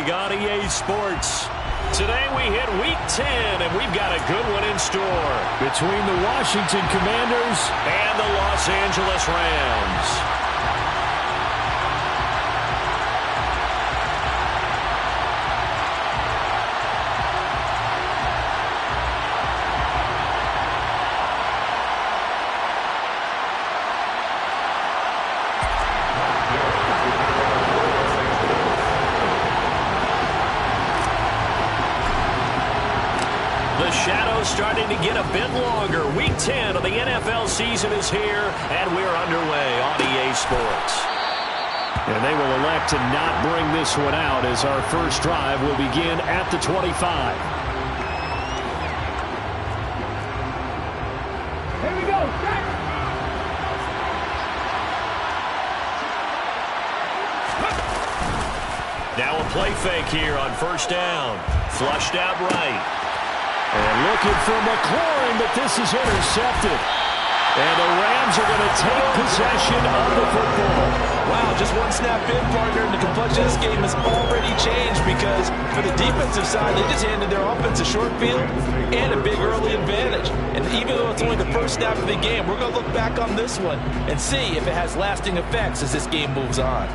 League on EA Sports. Today we hit Week 10, and we've got a good one in store between the Washington Commanders and the Los Angeles Rams. The shadow's starting to get a bit longer. Week 10 of the NFL season is here, and we're underway on EA Sports. And they will elect to not bring this one out as our first drive will begin at the 25. Here we go. Now a play fake here on first down. Flushed out right. And looking for McLaurin, but this is intercepted. And the Rams are going to take possession of the football. Wow, just one snap in, partner, and the complexion of this game has already changed because for the defensive side, they just handed their offense a short field and a big early advantage. And even though it's only the first snap of the game, we're going to look back on this one and see if it has lasting effects as this game moves on.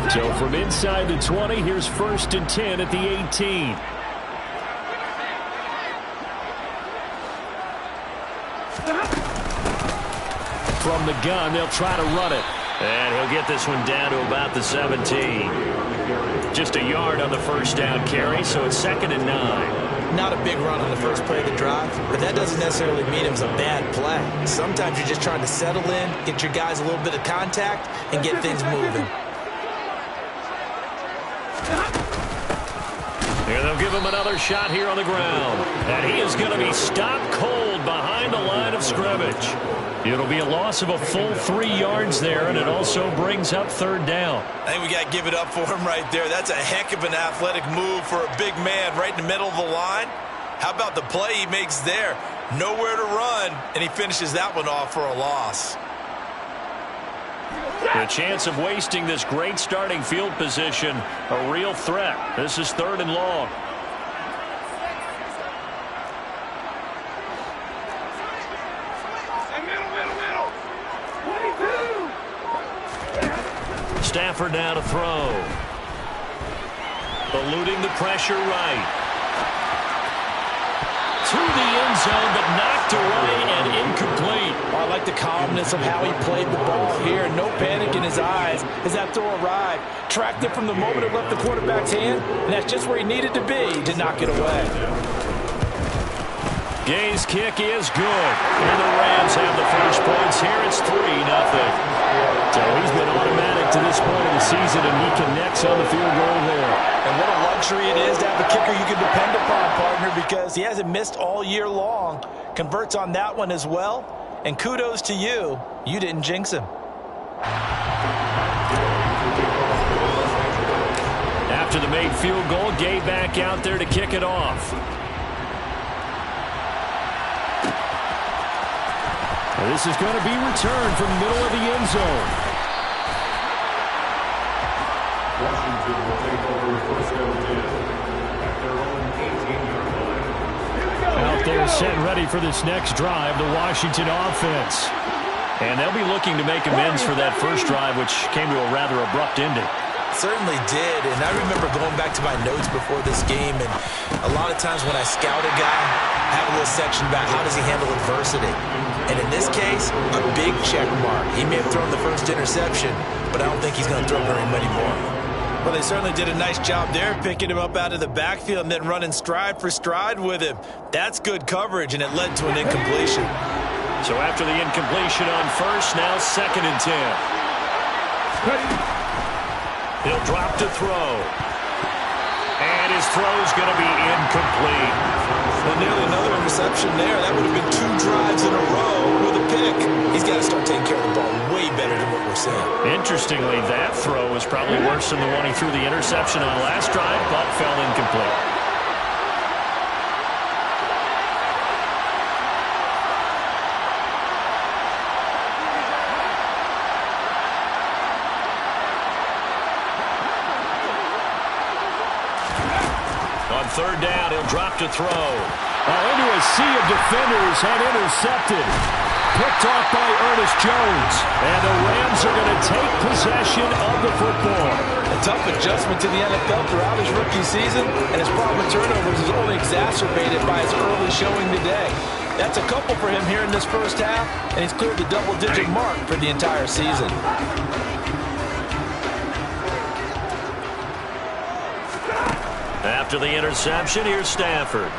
So from inside the 20, here's 1st and 10 at the 18. From the gun, they'll try to run it. And he'll get this one down to about the 17. Just a yard on the first down carry, so it's 2nd and 9. Not a big run on the first play of the drive, but that doesn't necessarily mean it was a bad play. Sometimes you're just trying to settle in, get your guys a little bit of contact, and get things moving. Here they'll give him another shot here on the ground. And he is going to be stopped cold behind the line of scrimmage. It'll be a loss of a full 3 yards there, and it also brings up 3rd down. I think we got to give it up for him right there. That's a heck of an athletic move for a big man right in the middle of the line. How about the play he makes there? Nowhere to run, and he finishes that one off for a loss. The chance of wasting this great starting field position, a real threat. This is 3rd and long. Middle. 22. Stafford now to throw. Eluding the pressure right. To the end zone, but knocked away and incomplete. I like the calmness of how he played the ball here. No panic in his eyes as that throw arrived. Tracked it from the moment it left the quarterback's hand, and that's just where he needed to be to knock it away. Gay's kick is good. And the Rams have the first points here. It's 3-0. So he's been automatic to this point of the season, and he connects on the field goal there. And what a luxury it is to have a kicker you can depend upon, partner, because he hasn't missed all year long. Converts on that one as well. And kudos to you. You didn't jinx him. After the made field goal, Gay back out there to kick it off. And this is going to be returned from the middle of the end zone. Washington will take over 1st and 10 at their own 18-yard line. Out there set ready for this next drive, the Washington offense. And they'll be looking to make amends for that first drive, which came to a rather abrupt ending. Certainly did, and I remember going back to my notes before this game, and a lot of times when I scout a guy, I have a little section about how does he handle adversity. And in this case, a big check mark. He may have thrown the first interception, but I don't think he's going to throw very many more. Well, they certainly did a nice job there, picking him up out of the backfield and then running stride for stride with him. That's good coverage, and it led to an incompletion. So after the incompletion on first, now 2nd and 10. He'll drop to throw. And his throw's going to be incomplete. Well, nearly another interception there. That would have been 2 drives in a row with a pick. He's got to start taking care of the ball way better than what we're seeing. Interestingly, that throw was probably worse than the one he threw the interception on last drive, but fell incomplete. third down. He'll drop to throw. Into a sea of defenders and intercepted. Picked off by Ernest Jones. And the Rams are going to take possession of the football. A tough adjustment to the NFL throughout his rookie season, and his problem with turnovers is only exacerbated by his early showing today. That's a couple for him here in this first half, and he's cleared the double-digit mark for the entire season. After the interception, here's Stafford.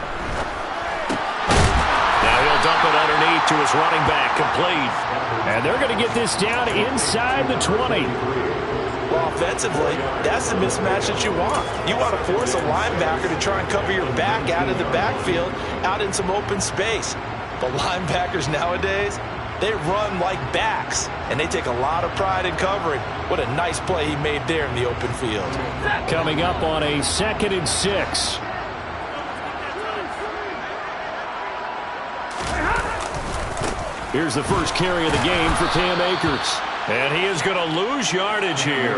Now he'll dump it underneath to his running back, complete. And they're going to get this down inside the 20. Well, offensively, that's the mismatch that you want. You want to force a linebacker to try and cover your back out of the backfield, out in some open space. But linebackers nowadays, they run like backs, and they take a lot of pride in covering. What a nice play he made there in the open field. Coming up on a 2nd and 6. Here's the first carry of the game for Cam Akers. And he is going to lose yardage here.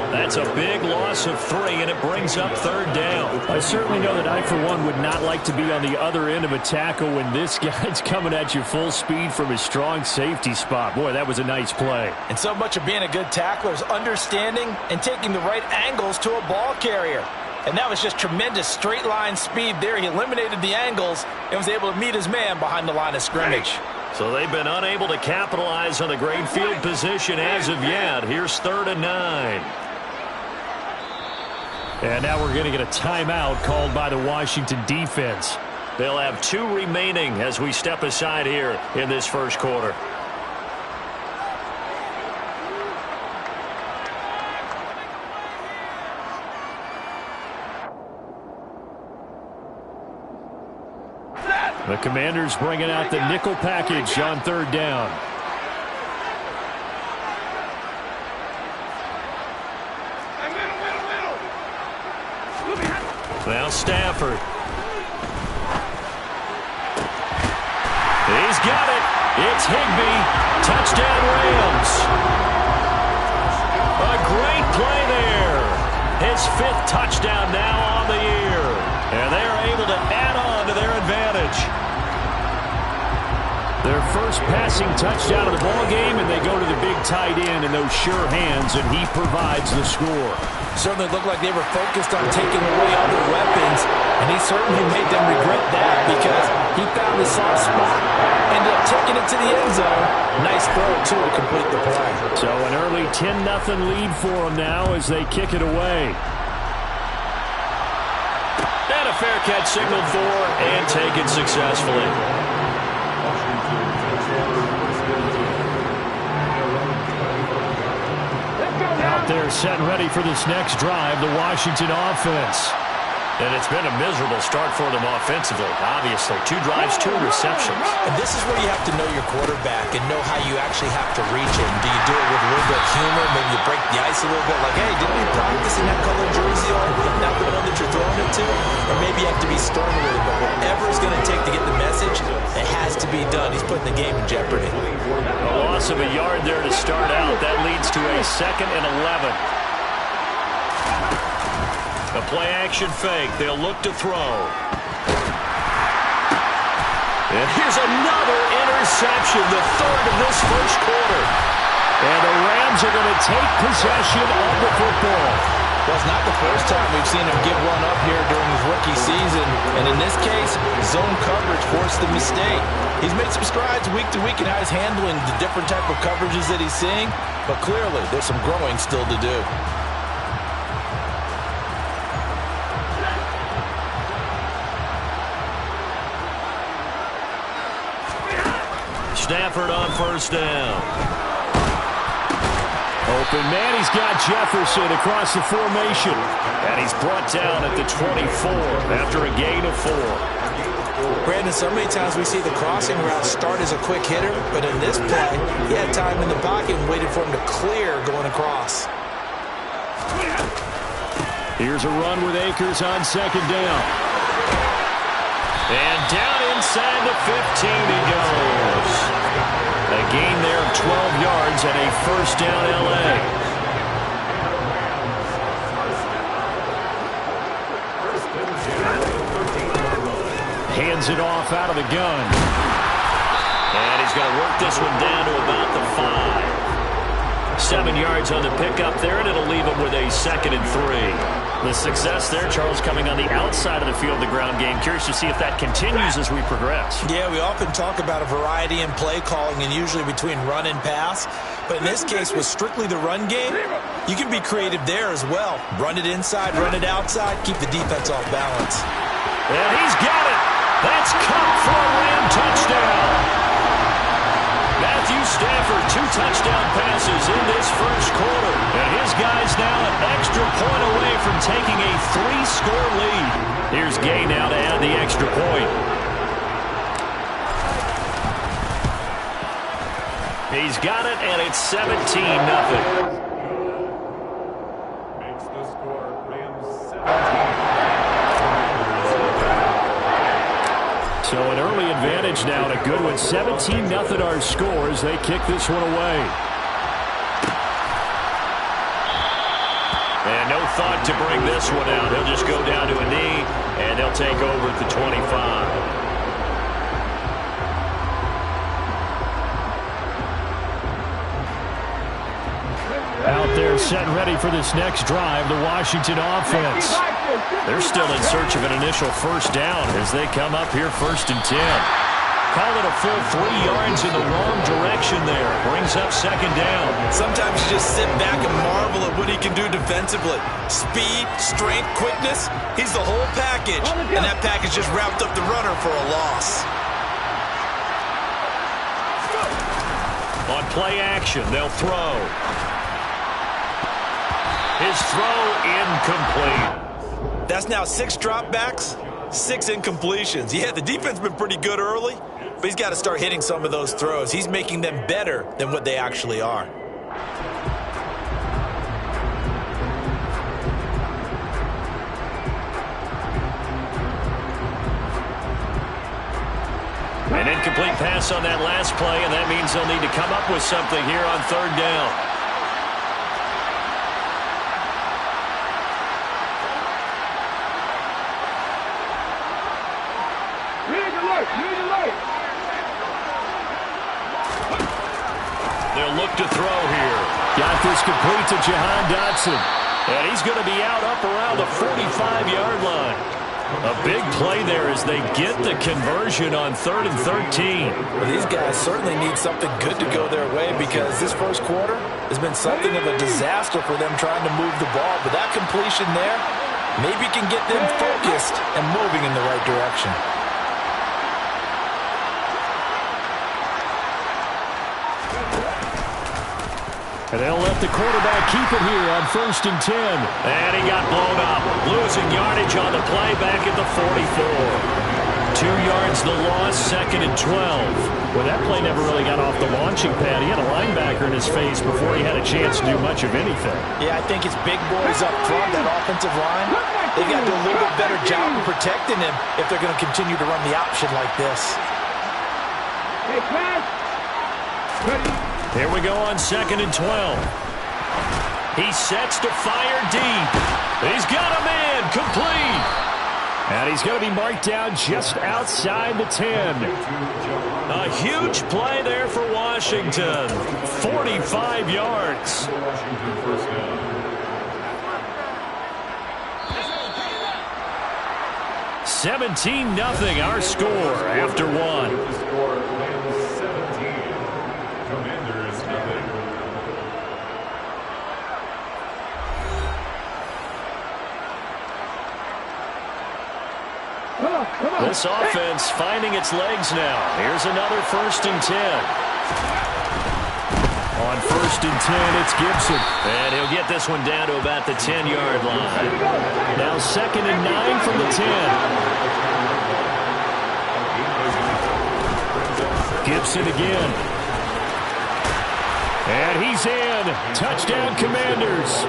That's a big loss of 3, and it brings up third down. I certainly know that I, for one, would not like to be on the other end of a tackle when this guy's coming at you full speed from his strong safety spot. Boy, that was a nice play. And so much of being a good tackler is understanding and taking the right angles to a ball carrier. And that was just tremendous straight line speed there. He eliminated the angles and was able to meet his man behind the line of scrimmage. So they've been unable to capitalize on the great field position as of yet. Here's 3rd and 9. And now we're going to get a timeout called by the Washington defense. They'll have 2 remaining as we step aside here in this first quarter. The Commanders bringing out the nickel package on 3rd down. Now Stafford. He's got it. It's Higbee. Touchdown Rams. A great play there. His 5th touchdown now on the year. And they are able to add on to their advantage. Their first passing touchdown of the ball game, and they go to the big tight end in those sure hands, and he provides the score. Certainly looked like they were focused on taking away other weapons, and he certainly made them regret that because he found the soft spot, ended up taking it to the end zone. Nice throw, too, to complete the play. So an early 10-0 lead for them now as they kick it away. And a fair catch signaled for and taken successfully. Out there set and ready for this next drive, the Washington offense. And it's been a miserable start for them offensively, obviously. 2 drives, 2 receptions. And this is where you have to know your quarterback and know how you actually have to reach him. Do you do it with a little bit of humor? Maybe you break the ice a little bit like, hey, didn't we practice in that color jersey all week? Not the one that you're throwing it to? Or maybe you have to be stern with it. But whatever it's going to take to get the message, it has to be done. He's putting the game in jeopardy. A loss of a yard there to start out. That leads to a 2nd and 11. A play-action fake. They'll look to throw. And here's another interception, the 3rd of this first quarter. And the Rams are going to take possession of the football. Well, it's not the first time we've seen him give one up here during his rookie season. And in this case, zone coverage forced the mistake. He's made some strides week to week in how he's handling the different type of coverages that he's seeing. But clearly, there's some growing still to do. Stafford on 1st down. Open man, he's got Jefferson across the formation. And he's brought down at the 24 after a gain of 4. Brandon, so many times we see the crossing route start as a quick hitter, but in this play, he had time in the pocket and waited for him to clear going across. Here's a run with Akers on 2nd down. And down inside the 15 he goes. A gain there of 12 yards and a 1st down L.A. hands it off out of the gun. And he's going to work this one down to about the 5. 7 yards on the pickup there, and it'll leave him with a 2nd and 3. The success there, Charles, coming on the outside of the field, the ground game. Curious to see if that continues as we progress. Yeah, we often talk about a variety in play calling and usually between run and pass. But in this case, with strictly the run game, you can be creative there as well. Run it inside, run it outside, keep the defense off balance. And he's got it. That's caught for a Ram touchdown. Matthew Stafford, 2 touchdown passes in this first quarter. And his guys now an extra point away from taking a 3-score lead. Here's Gay now to add the extra point. He's got it, and it's 17-0. Makes the score Rams 17. So an early advantage now, and a good one. 17-0 our score as they kick this one away. And no thought to bring this one out. He'll just go down to a knee, and they'll take over at the 25. Out there set ready for this next drive, the Washington offense. They're still in search of an initial first down as they come up here 1st and 10. Call it a full 3 yards in the wrong direction there. Brings up 2nd down. Sometimes you just sit back and marvel at what he can do defensively. Speed, strength, quickness, he's the whole package. And that package just wrapped up the runner for a loss. On play action, they'll throw. His throw incomplete. That's now 6 dropbacks, 6 incompletions. Yeah, the defense has been pretty good early, but he's got to start hitting some of those throws. He's making them better than what they actually are. An incomplete pass on that last play, and that means they'll need to come up with something here on 3rd down. They'll look to throw here. Got this complete to Jahan Dotson. And he's going to be out up around the 45-yard line. A big play there as they get the conversion on 3rd and 13. Well, these guys certainly need something good to go their way because this first quarter has been something of a disaster for them trying to move the ball. But that completion there maybe can get them focused and moving in the right direction. And they'll let the quarterback keep it here on 1st and 10. And he got blown up. Losing yardage on the play back at the 44. 2 yards the loss, 2nd and 12. Well, that play never really got off the launching pad. He had a linebacker in his face before he had a chance to do much of anything. Yeah, I think it's big boys up front, that offensive line. They've got to do a little bit better job of protecting him if they're going to continue to run the option like this. Hey, pass. Ready. Here we go on 2nd and 12. He sets to fire deep. He's got a man complete. And he's going to be marked down just outside the 10. A huge play there for Washington. 45 yards. 17-0 our score after 1. This offense finding its legs now. Here's another 1st and 10. On 1st and 10, it's Gibson. And he'll get this one down to about the 10-yard line. Now 2nd and 9 from the 10. Gibson again. And he's in. Touchdown, Commanders.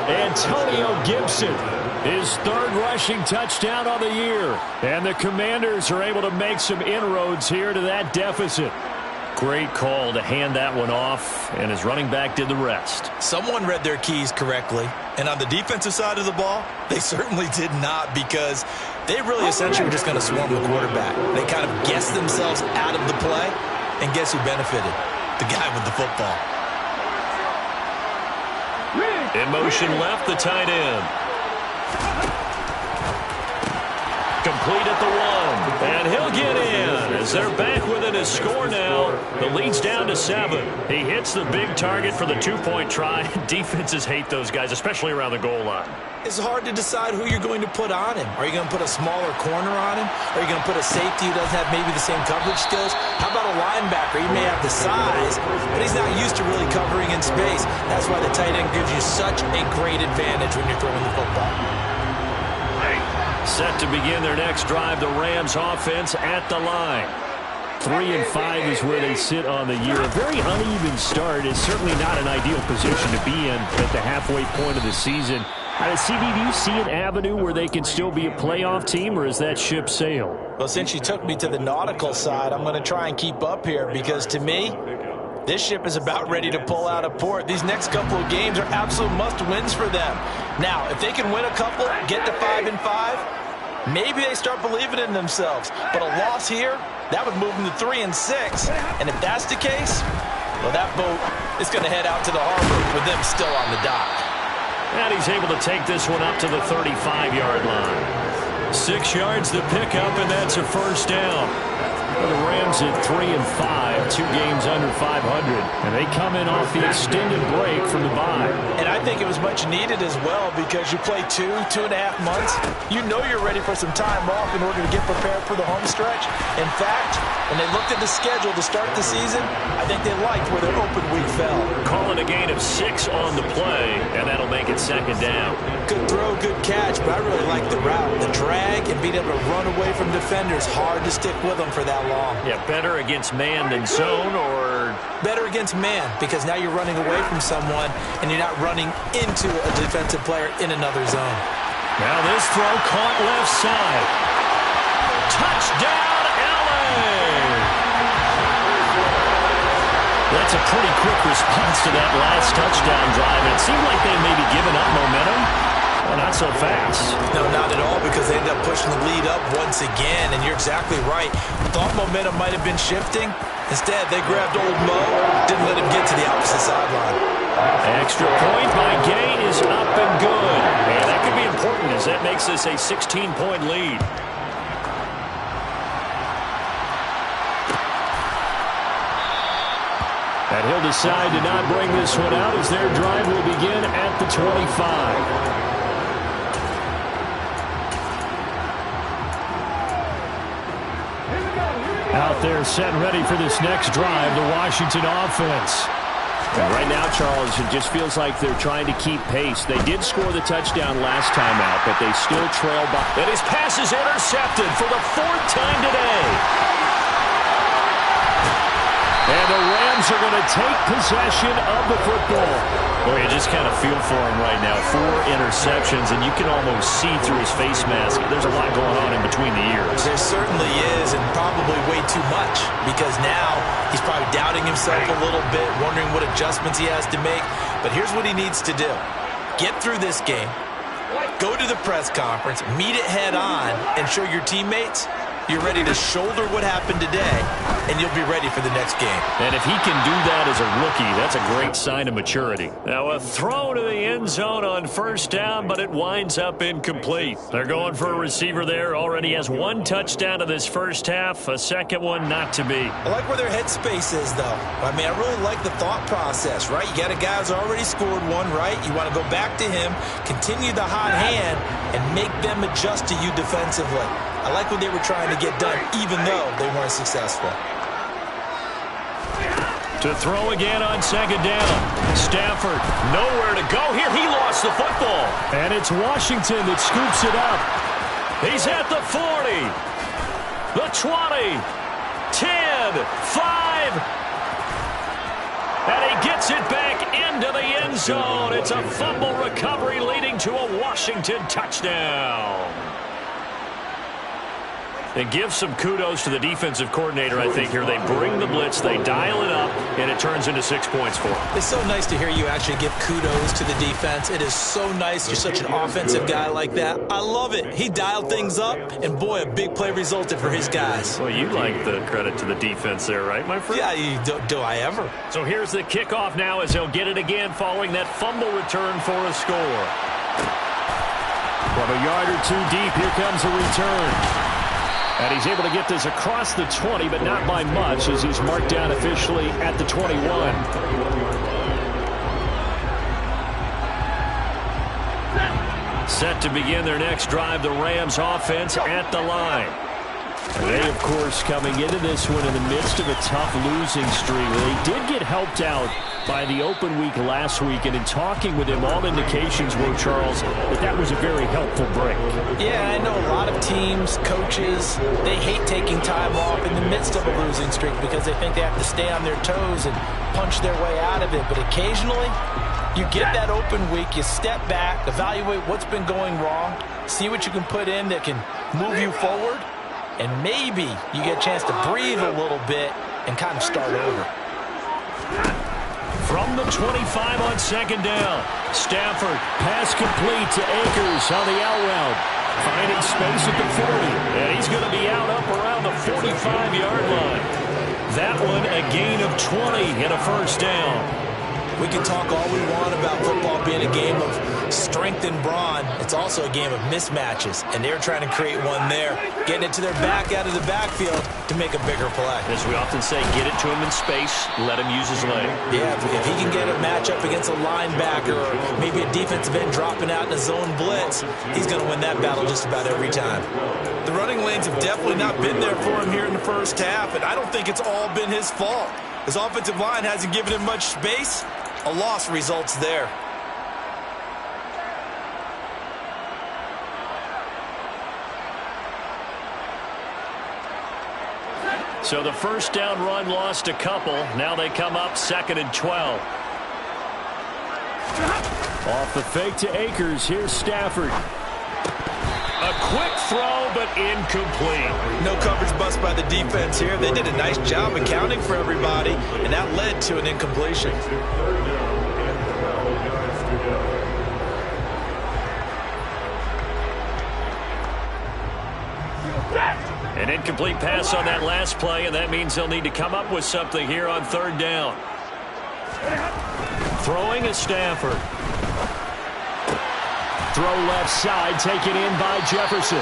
Antonio Gibson. His 3rd rushing touchdown on the year. And the Commanders are able to make some inroads here to that deficit. Great call to hand that one off, and his running back did the rest. Someone read their keys correctly, and on the defensive side of the ball, they certainly did not, because they really essentially were just going to swarm the quarterback. They kind of guessed themselves out of the play, and guess who benefited? The guy with the football. In motion left, the tight end. Complete at the 1, and he'll get in as they're back within his score now. The lead's down to 7. He hits the big target for the 2-point try. Defenses hate those guys, especially around the goal line. It's hard to decide who you're going to put on him. Are you going to put a smaller corner on him? Are you going to put a safety who doesn't have maybe the same coverage skills? How about a linebacker? He may have the size, but he's not used to really covering in space. That's why the tight end gives you such a great advantage when you're throwing the football. Set to begin their next drive, the Rams offense at the line. 3-5 is where they sit on the year. A very uneven start is certainly not an ideal position to be in at the halfway point of the season. CB, do you see an avenue where they can still be a playoff team, or is that ship sailed? Well, since you took me to the nautical side, I'm going to try and keep up here, because to me, this ship is about ready to pull out of port. These next couple of games are absolute must-wins for them. Now, if they can win a couple, get to 5-5, maybe they start believing in themselves. But a loss here, that would move them to 3-6. And if that's the case, well, that boat is going to head out to the harbor with them still on the dock. And he's able to take this one up to the 35-yard line. 6 yards to pick up, and that's a first down. The Rams at 3-5, 2 games under 500, and they come in off the extended break from the bye. And I think it was much needed as well, because you play 2.5 months. You know you're ready for some time off in order to get prepared for the home stretch. In fact, when they looked at the schedule to start the season, I think they liked where their open week fell. Calling a gain of 6 on the play, and that'll make it second down. Good throw, good catch, but I really like the route. The drag and being able to run away from defenders, hard to stick with them for that long. Yeah, better against man than zone, or better against man, because now you're running away from someone and you're not running into a defensive player in another zone. Now this throw caught left side. Touchdown, LA! That's a pretty quick response to that last touchdown drive. It seemed like they maybe given up momentum. Well, not so fast. No, not at all, because they ended up pushing the lead up once again, and you're exactly right. Thought momentum might have been shifting. Instead, they grabbed old Mo, didn't let him get to the opposite sideline. Extra point by Gay is up and good. And that could be important, as that makes this a 16-point lead. And he'll decide to not bring this one out, as their drive will begin at the 25. Out there set and ready for this next drive, the Washington offense. And right now, Charles, it just feels like they're trying to keep pace. They did score the touchdown last time out, but they still trail by. And his pass is intercepted for the 4th time today. And the Rams are going to take possession of the football. Boy, you just kind of feel for him right now. 4 interceptions, and you can almost see through his face mask. There's a lot going on in between the ears. There certainly is, and probably way too much, because now he's probably doubting himself a little bit, wondering what adjustments he has to make. But here's what he needs to do. Get through this game, go to the press conference, meet it head on, and show your teammates you're ready to shoulder what happened today, and you'll be ready for the next game. And if he can do that as a rookie, that's a great sign of maturity. Now a throw to the end zone on first down, but it winds up incomplete. They're going for a receiver there. Already has 1 touchdown of this first half, a second one not to be. I like where their headspace is, though. I mean, I really like the thought process, right? You got a guy who's already scored 1, right? You want to go back to him, continue the hot hand, and make them adjust to you defensively. I like what they were trying to get done, even though they weren't successful. To throw again on second down. Stafford, nowhere to go here. He lost the football. And it's Washington that scoops it up. He's at the 40, the 20, 10, 5. And he gets it back into the end zone. It's a fumble recovery leading to a Washington touchdown. And give some kudos to the defensive coordinator, I think, here. They bring the blitz, they dial it up, and it turns into 6 points for them. It's so nice to hear you actually give kudos to the defense. It is so nice. You're such an offensive guy like that. I love it. He dialed things up, and boy, a big play resulted for his guys. Well, you like the credit to the defense there, right, my friend? Yeah, do I ever? So here's the kickoff now as he'll get it again following that fumble return for a score. From a yard or two deep, here comes a return. And he's able to get this across the 20, but not by much as he's marked down officially at the 21. Set to begin their next drive, the Rams offense at the line. They, of course, coming into this one in the midst of a tough losing streak. They did get helped out by the open week last week, and in talking with him, all indications were, Charles, that was a very helpful break. Yeah, I know a lot of teams, coaches, they hate taking time off in the midst of a losing streak because they think they have to stay on their toes and punch their way out of it. But occasionally, you get that open week, you step back, evaluate what's been going wrong, see what you can put in that can move you forward, and maybe you get a chance to breathe a little bit and kind of start over. From the 25 on second down, Stafford, pass complete to Akers on the out route. Finding space at the 40, and he's going to be out up around the 45-yard line. That one a gain of 20 and a first down. We can talk all we want about football being a game of strength and brawn. It's also a game of mismatches, and they're trying to create one there, getting it to their back out of the backfield to make a bigger play. As we often say, get it to him in space, let him use his leg. Yeah, if he can get a matchup against a linebacker or maybe a defensive end dropping out in a zone blitz, he's going to win that battle just about every time. The running lanes have definitely not been there for him here in the first half, and I don't think it's all been his fault. His offensive line hasn't given him much space. A loss results there. So the first down run lost a couple. Now they come up 2nd and 12. Off the fake to Akers. Here's Stafford. A quick throw, but incomplete. No coverage bust by the defense here. They did a nice job accounting for everybody, and that led to an incompletion. An incomplete pass on that last play, and that means they'll need to come up with something here on third down. Throwing is Stafford. Throw left side, taken in by Jefferson.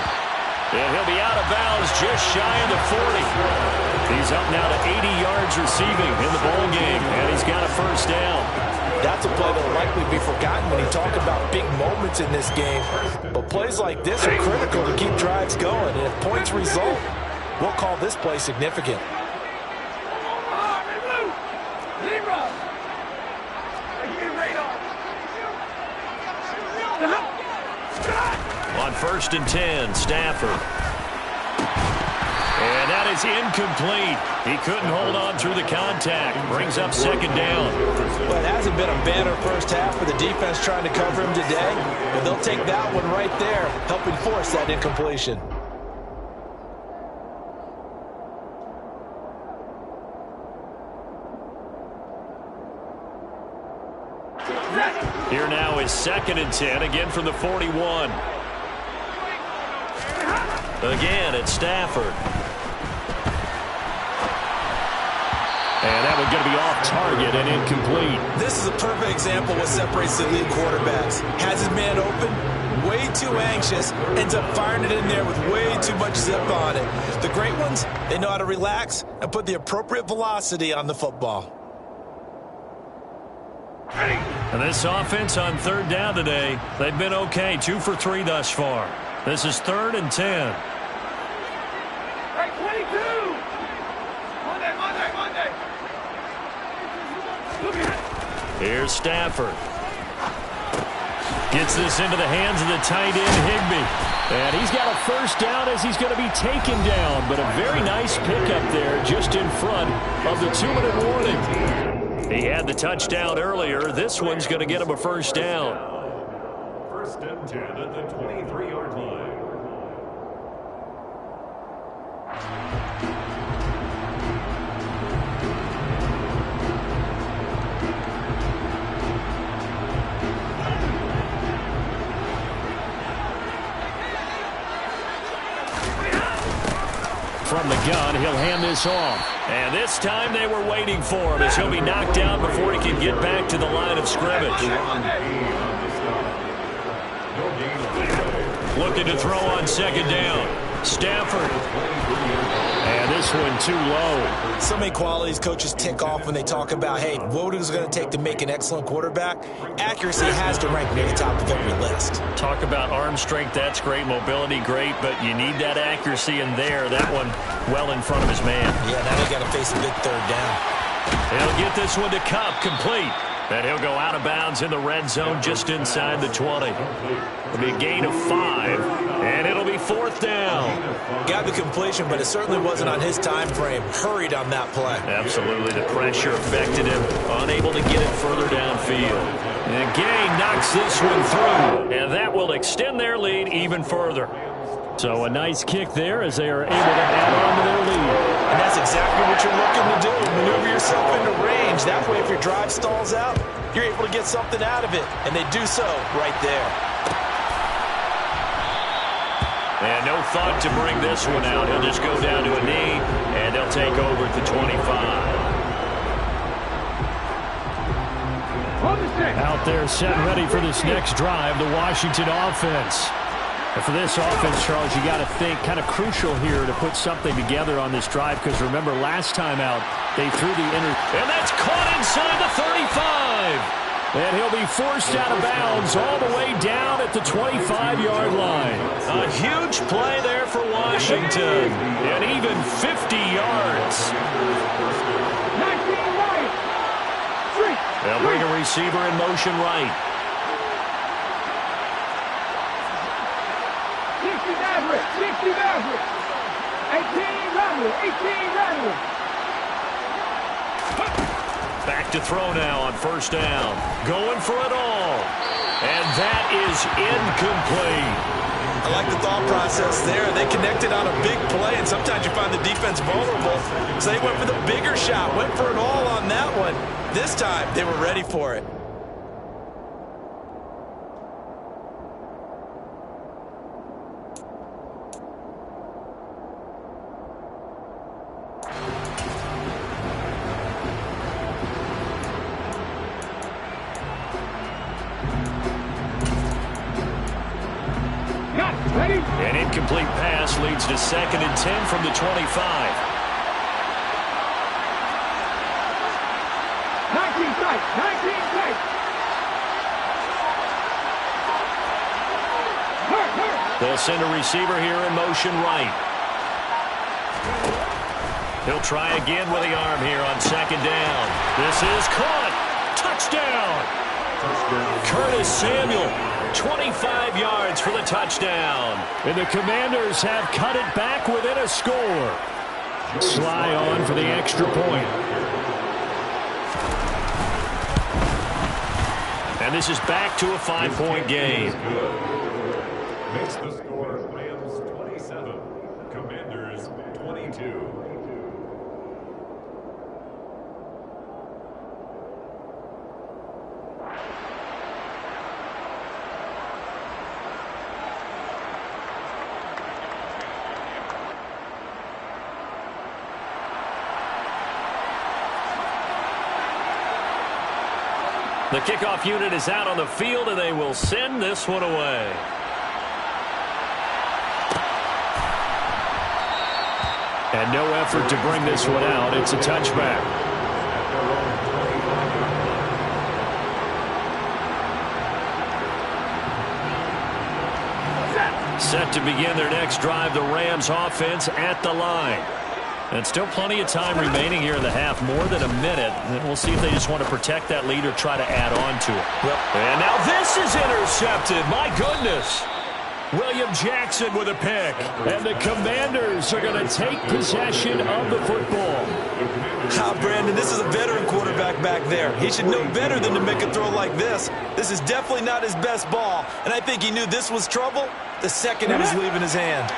And he'll be out of bounds just shy of the 40. He's up now to 80 yards receiving in the ball game, and he's got a first down. That's a play that will likely be forgotten when you talk about big moments in this game. But plays like this are critical to keep drives going. And if points result, we'll call this play significant. On 1st and 10, Stafford. And that is incomplete. He couldn't hold on through the contact. Brings up 2nd down. Well, it hasn't been a banner first half for the defense trying to cover him today. But they'll take that one right there, helping force that incompletion. Here now is 2nd and 10, again from the 41. Again, it's Stafford. And that one's going to be off target and incomplete. This is a perfect example of what separates the elite quarterbacks. Has his man open, way too anxious, ends up firing it in there with way too much zip on it. The great ones, they know how to relax and put the appropriate velocity on the football. And this offense on third down today, they've been okay. 2 for 3 thus far. This is 3rd and 10. Hey, 22! Monday! Here's Stafford. Gets this into the hands of the tight end, Higbee. And he's got a first down as he's going to be taken down. But a very nice pickup there just in front of the 2-minute warning. He had the touchdown earlier. This one's going to get him a first down. 1st and 10 at the 23-yard line. From the gun, he'll hand this off. And this time they were waiting for him as he'll be knocked down before he can get back to the line of scrimmage. Looking to throw on second down. Stafford. And this one too low. So many qualities coaches tick off when they talk about, hey, what is it going to take to make an excellent quarterback? Accuracy has to rank near the top of every list. Talk about arm strength, that's great. Mobility, great. But you need that accuracy in there. That one well in front of his man. Yeah, now they got to face a big third down. He'll get this one to Kupp, complete. And he'll go out of bounds in the red zone just inside the 20. It'll be a gain of 5, and it'll be fourth down. Got the completion, but it certainly wasn't on his time frame. Hurried on that play. Absolutely, the pressure affected him. Unable to get it further downfield. And Gang knocks this one through, and that will extend their lead even further. So a nice kick there as they are able to add on to their lead. And that's exactly what you're looking to do. Maneuver yourself into range. That way, if your drive stalls out, you're able to get something out of it. And they do so right there. And no thought to bring this one out. He'll just go down to a knee, and they'll take over at the 25. Out there set and ready for this next drive, the Washington offense. And for this offense, Charles, you got to think kind of crucial here to put something together on this drive, because remember last time out they threw the and that's caught inside the 35, and he'll be forced out of bounds all the way down at the 25-yard line. A huge play there for Washington, and even 50 yards. They'll bring a receiver in motion right. 60 Maverick. 18 Rattler. 18 Rattler. Back to throw now on first down. Going for it all. And that is incomplete. I like the thought process there. They connected on a big play, and sometimes you find the defense vulnerable. So they went for the bigger shot, went for it all on that one. This time, they were ready for it. An incomplete pass leads to 2nd and 10 from the 25. 19 tight. 19 tight. They'll send a receiver here in motion right. He'll try again with the arm here on 2nd down. This is caught. Touchdown. Curtis Samuel. 25 yards for the touchdown. And the Commanders have cut it back within a score. Sly on for the extra point. And this is back to a 5-point game. Makes the score Rams 27, Commanders 22. The kickoff unit is out on the field, and they will send this one away. And no effort to bring this one out. It's a touchback. Set to begin their next drive, the Rams offense at the line. And still plenty of time remaining here in the half, more than a minute. And we'll see if they just want to protect that lead or try to add on to it. And now this is intercepted. My goodness. William Jackson with a pick. And the Commanders are going to take possession of the football. Brandon, this is a veteran quarterback back there. He should know better than to make a throw like this. This is definitely not his best ball. And I think he knew this was trouble the second it was leaving his hand.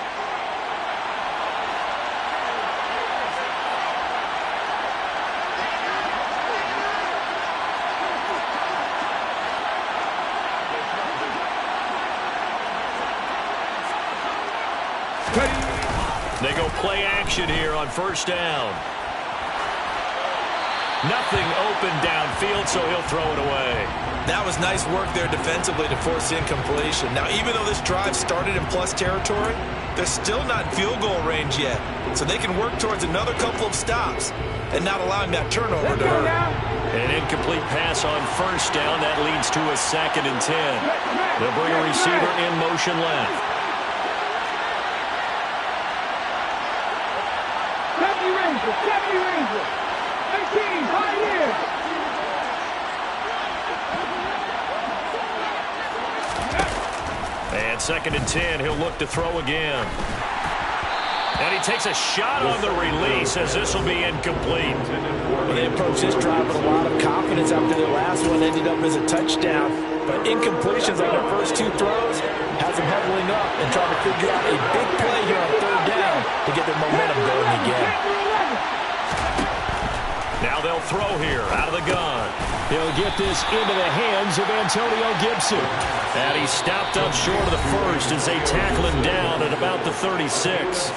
They go play action here on first down. Nothing open downfield, so he'll throw it away. That was nice work there defensively to force incompletion. Now, even though this drive started in plus territory, they're still not in field goal range yet. So they can work towards another couple of stops and not allowing that turnover to hurt. An incomplete pass on first down. That leads to a 2nd and 10. They'll bring a receiver in motion left. Deputy Ranger. 18, high here. And 2nd and 10. He'll look to throw again. And he takes a shot on the release as this will be incomplete. Well, they approached this drive with a lot of confidence after their last one ended up as a touchdown. But incompletions on their first 2 throws has them huddling up and trying to figure out a big play here on 3rd down to get their momentum going again. Now they'll throw here out of the gun. He'll get this into the hands of Antonio Gibson. And he stopped up short of the first as they tackle him down at about the 36.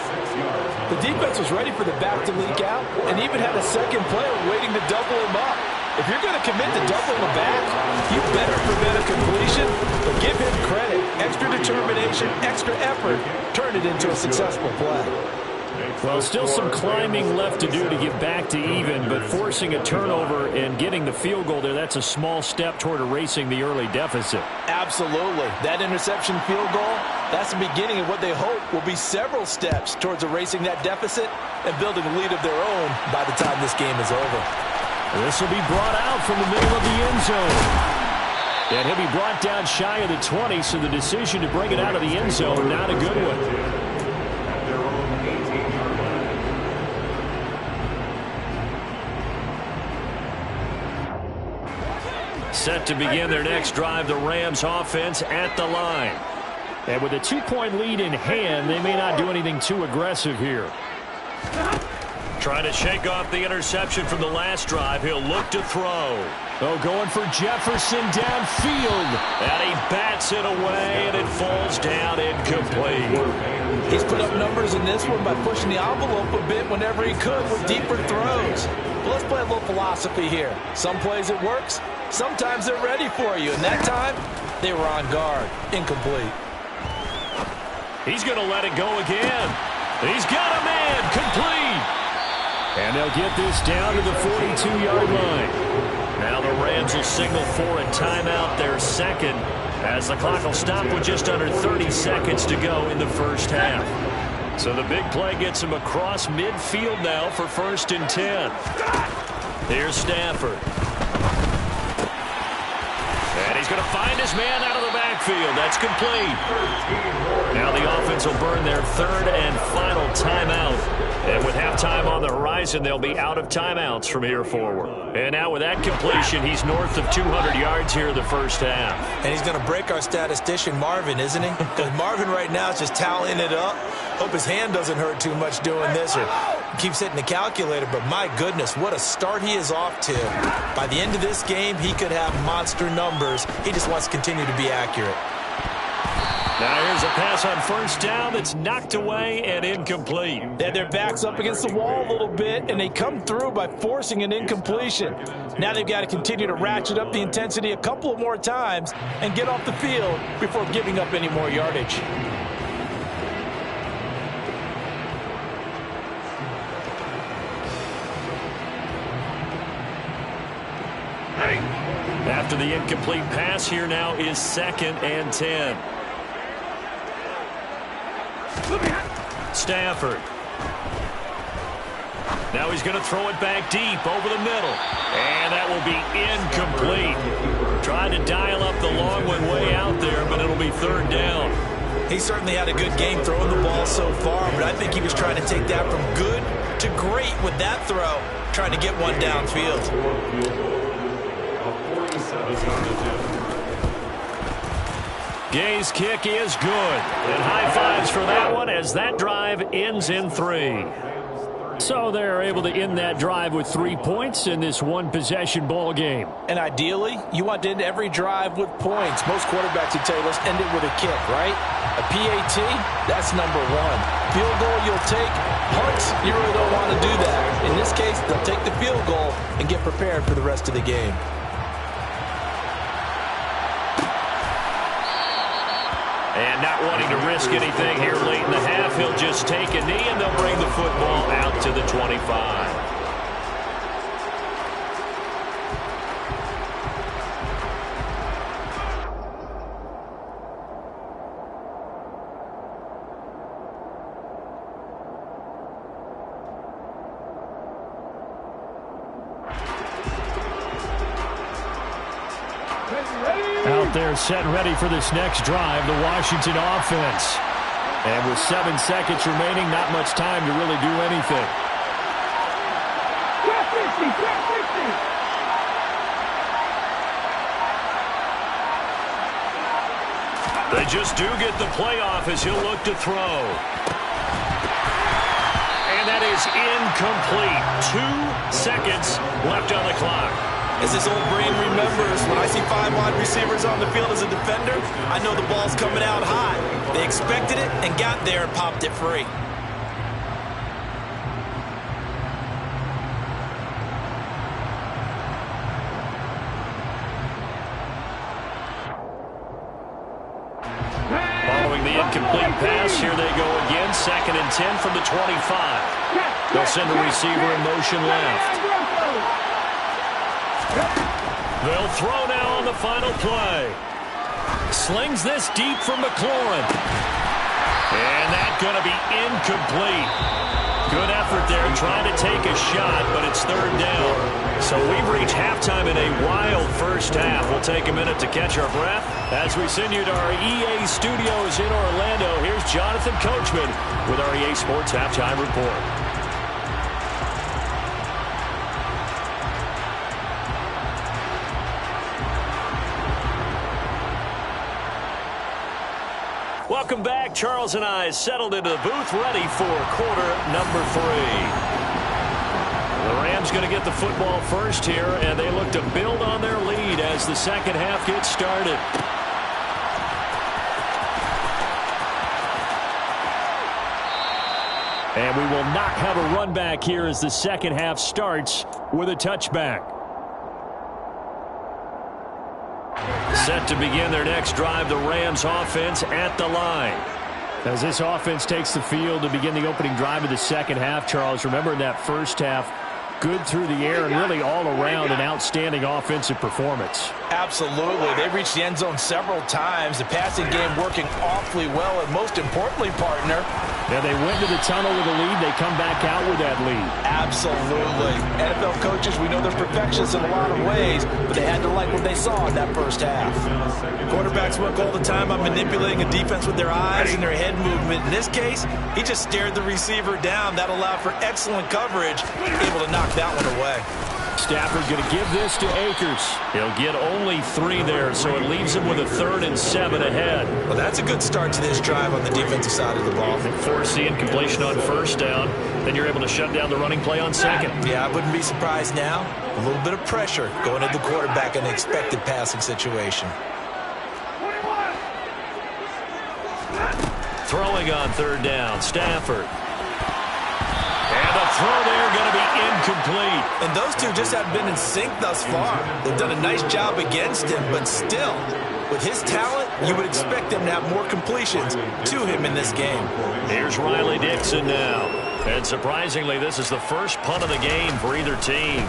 The defense was ready for the back to leak out and even had a second player waiting to double him up. If you're going to commit to doubling the back, you better prevent a completion, but give him credit. Extra determination, extra effort, turn it into a successful play. Well, still some climbing left to do to get back to even, but forcing a turnover and getting the field goal there, that's a small step toward erasing the early deficit. Absolutely. That interception field goal, that's the beginning of what they hope will be several steps towards erasing that deficit and building a lead of their own by the time this game is over. This will be brought out from the middle of the end zone. And he'll be brought down shy of the 20, so the decision to bring it out of the end zone, not a good one. Set to begin their next drive, the Rams offense at the line. And with a 2-point lead in hand, they may not do anything too aggressive here. Trying to shake off the interception from the last drive. He'll look to throw. Oh, going for Jefferson downfield. And he bats it away, and it falls down incomplete. He's put up numbers in this one by pushing the envelope a bit whenever he could with deeper throws. But let's play a little philosophy here. Some plays it works. Sometimes they're ready for you, and that time, they were on guard. Incomplete. He's going to let it go again. He's got a man. Complete. And they'll get this down to the 42-yard line. Now the Rams will signal for a timeout, their second, as the clock will stop with just under 30 seconds to go in the first half. So the big play gets him across midfield now for 1st and 10. Here's Stafford. And he's going to find his man out of the backfield. That's complete. Now the offense will burn their 3rd and final timeout. And with halftime on the horizon, they'll be out of timeouts from here forward. And now with that completion, he's north of 200 yards here in the first half. And he's going to break our statistician, Marvin, isn't he? Because Marvin right now is just tallying it up. Hope his hand doesn't hurt too much doing this or keeps hitting the calculator. But my goodness, what a start he is off to. By the end of this game, he could have monster numbers. He just wants to continue to be accurate. Now here's a pass on first down that's knocked away and incomplete. They had their backs up against the wall a little bit, and they come through by forcing an incompletion. Now they've got to continue to ratchet up the intensity a couple of more times and get off the field before giving up any more yardage. After the incomplete pass, here now is 2nd and 10. Stafford. Now he's going to throw it back deep over the middle. And that will be incomplete. Tried to dial up the long one way out there, but it'll be 3rd down. He certainly had a good game throwing the ball so far, but I think he was trying to take that from good to great with that throw, trying to get one downfield. Gay's kick is good. And high fives for that one as that drive ends in 3. So they're able to end that drive with 3 points in this one-possession ball game. And ideally, you want to end every drive with points. Most quarterbacks would tell you, let's end it with a kick, right? A PAT, that's number one. Field goal you'll take. Punts, you really don't want to do that. In this case, they'll take the field goal and get prepared for the rest of the game. And not wanting to risk anything here late in the half, he'll just take a knee, and they'll bring the football out to the 25. Out there set and ready for this next drive, the Washington offense. And with 7 seconds remaining, not much time to really do anything. They just do get the playoff as he'll look to throw. And that is incomplete. 2 seconds left on the clock. As his old brain remembers, when I see 5 wide receivers on the field as a defender, I know the ball's coming out high. They expected it and got there and popped it free. Following the incomplete pass, here they go again. 2nd and 10 from the 25. They'll send the receiver in motion left. They'll throw now on the final play. Slings this deep from McLaurin. And that's going to be incomplete. Good effort there trying to take a shot, but it's 3rd down. So we've reached halftime in a wild first half. We'll take a minute to catch our breath as we send you to our EA studios in Orlando. Here's Jonathan Coachman with our EA Sports Halftime Report. Welcome back. Charles and I settled into the booth, ready for quarter number 3. The Rams going to get the football first here, and they look to build on their lead as the second half gets started. And we will not have a run back here as the second half starts with a touchback. Set to begin their next drive, the Rams offense at the line. As this offense takes the field to begin the opening drive of the second half, Charles, remember in that first half, good through the air and really all around an outstanding offensive performance. Absolutely. They reached the end zone several times. The passing game working awfully well, and most importantly, partner, yeah, they went to the tunnel with a lead. They come back out with that lead. Absolutely. NFL coaches, we know they're perfectionists in a lot of ways, but they had to like what they saw in that first half. Quarterbacks work all the time on manipulating a defense with their eyes and their head movement. In this case, he just stared the receiver down. That allowed for excellent coverage, able to knock that one away. Stafford going to give this to Akers. He'll get only 3 there, so it leaves him with a 3rd and 7 ahead. Well, that's a good start to this drive on the defensive side of the ball. Force the incompletion on 1st down, then you're able to shut down the running play on 2nd. Yeah, I wouldn't be surprised now. A little bit of pressure going at the quarterback in an expected passing situation. Throwing on 3rd down, Stafford. And the throw there going to be incomplete. And those two just have been in sync thus far. They've done a nice job against him, but still, with his talent, you would expect them to have more completions to him in this game. Here's Riley Dixon now. And surprisingly, this is the first punt of the game for either team.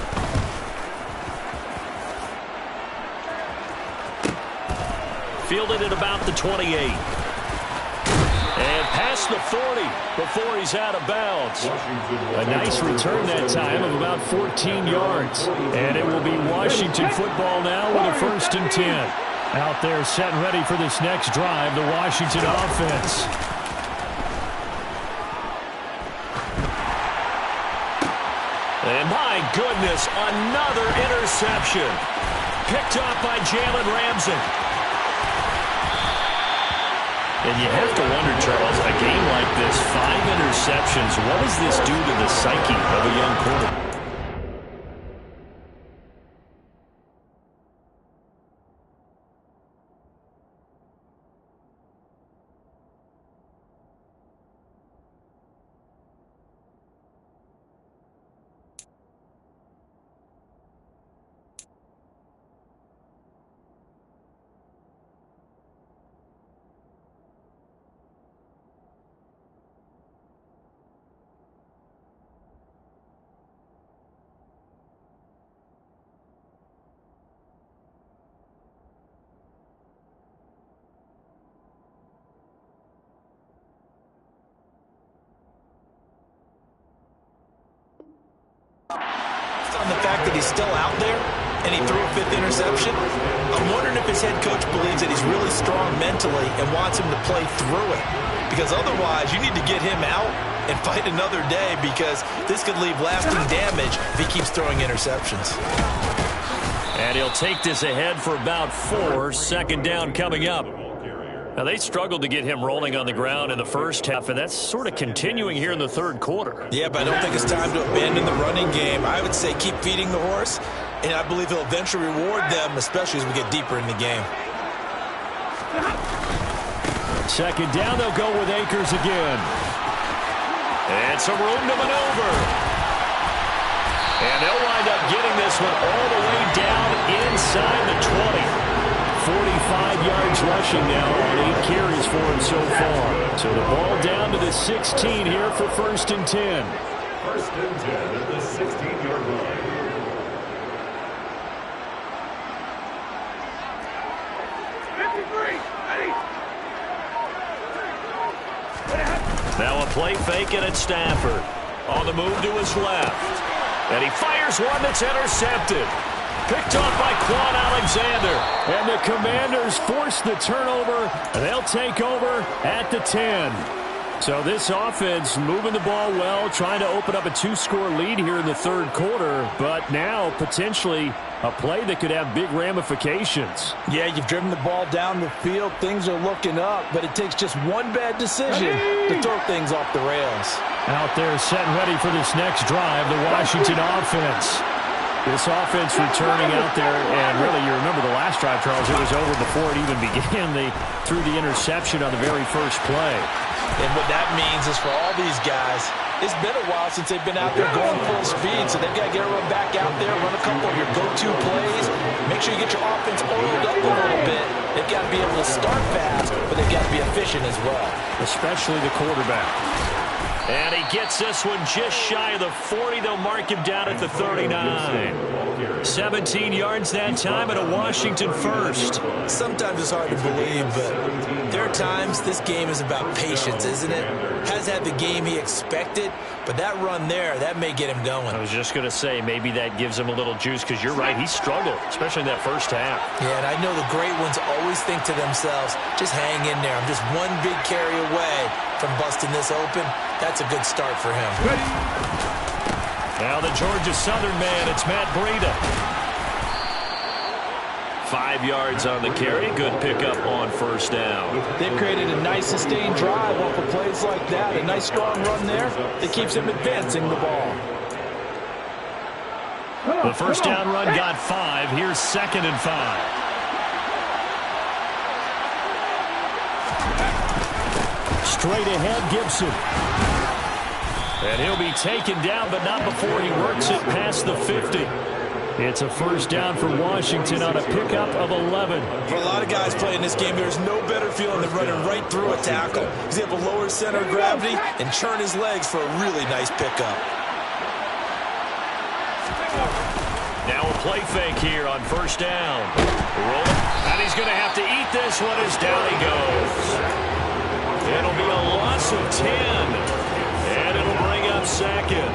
Fielded at about the 28. And past the 40 before he's out of bounds. A nice return that time of about 14 yards. And it will be Washington football now with a 1st and 10. Out there set and ready for this next drive, the Washington offense. And my goodness, another interception. Picked off by Jalen Ramsey. And you have to wonder, Charles, a game like this, 5 interceptions, what does this do to the psyche of a young quarterback? fact that he's still out there and he threw a 5th interception, I'm wondering if his head coach believes that he's really strong mentally and wants him to play through it. Because otherwise, you need to get him out and fight another day, because this could leave lasting damage if he keeps throwing interceptions. And he'll take this ahead for about 4. Second down coming up. Now, they struggled to get him rolling on the ground in the first half, and that's sort of continuing here in the third quarter. Yeah, but I don't think it's time to abandon the running game. I would say keep feeding the horse, and I believe he'll eventually reward them, especially as we get deeper in the game. Second down, they'll go with Akers again. And some room to maneuver. And they'll wind up getting this one all the way down inside the 20. 45 yards rushing now on 8 carries for him so far. So the ball down to the 16 here for 1st and 10. 1st and 10 at the 16-yard line. Now a play fake and it's Stafford. On the move to his left. And he fires one that's intercepted. Picked off by Quan Alexander. And the Commanders force the turnover. They'll take over at the 10. So this offense moving the ball well, trying to open up a 2-score lead here in the third quarter. But now potentially a play that could have big ramifications. Yeah, you've driven the ball down the field. Things are looking up, but it takes just one bad decision to throw things off the rails. Out there set and ready for this next drive, the Washington offense. This offense returning out there, and really, you remember the last drive, Charles, it was over before it even began. They threw the interception on the very first play. And what that means is for all these guys, it's been a while since they've been out there going full speed, so they've got to get everyone back out there, run a couple of your go-to plays, make sure you get your offense oiled up a little bit. They've got to be able to start fast, but they've got to be efficient as well. Especially the quarterback. And he gets this one just shy of the 40. They'll mark him down at the 39. 17 yards that time and a Washington first. Sometimes it's hard to believe, but there are times this game is about patience, isn't it? Has had the game he expected, but that run there, that may get him going. I was just going to say, maybe that gives him a little juice, because you're right, he struggled, especially in that first half. Yeah, and I know the great ones always think to themselves, just hang in there. I'm just one big carry away from busting this open. That's a good start for him. Now the Georgia Southern man, it's Matt Breida. 5 yards on the carry. Good pickup on first down. They've created a nice sustained drive off of plays like that. A nice strong run there that keeps them advancing the ball. The first down run got 5. Here's 2nd and 5. Straight ahead, Gibson. And he'll be taken down, but not before he works it past the 50. It's a first down for Washington on a pickup of 11. For a lot of guys playing this game, there's no better feeling than running right through a tackle. He's able to lower his center of gravity and churn his legs for a really nice pickup. Now a play fake here on first down. Rolling, and he's going to have to eat this one as down he goes. It'll be a loss of 10, and it'll bring up 2nd.